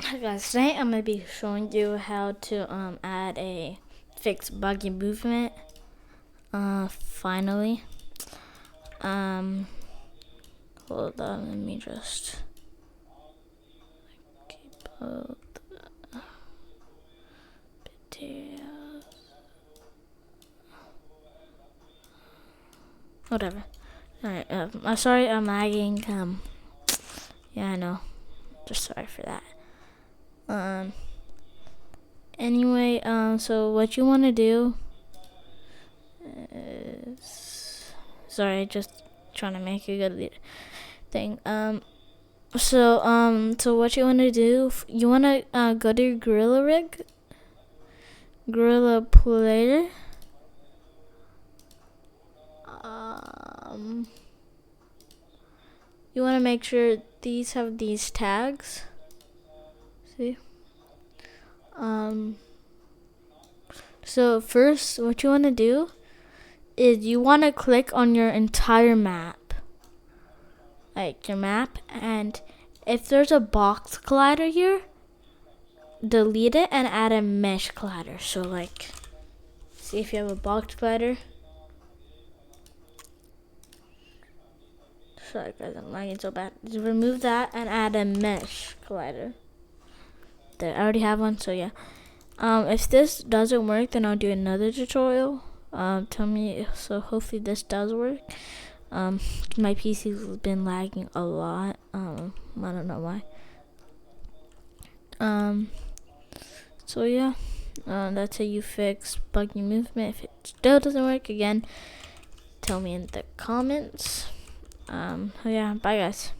Hi guys, today I'm gonna be showing you how to add a fixed buggy movement. Finally. Hold on, let me just keep both videos. Whatever. Alright, I'm sorry I'm lagging. Yeah, I know. Just sorry for that. Anyway, so what you want to do is, sorry, just trying to make a good thing. So what you want to do? You want to go to your Gorilla Player. You want to make sure these have these tags. See? So first, what you want to do is you want to click on your entire map, like your map, and if there's a box collider here, delete it and add a mesh collider. So like, see if you have a box collider. Sorry guys, I'm lagging so bad. Just remove that and add a mesh collider. There, I already have one, so yeah. If this doesn't work, then I'll do another tutorial. Tell me, so hopefully this does work. My PC's been lagging a lot. I don't know why. So yeah, that's how you fix buggy movement. If it still doesn't work, again, tell me in the comments. Yeah, bye guys.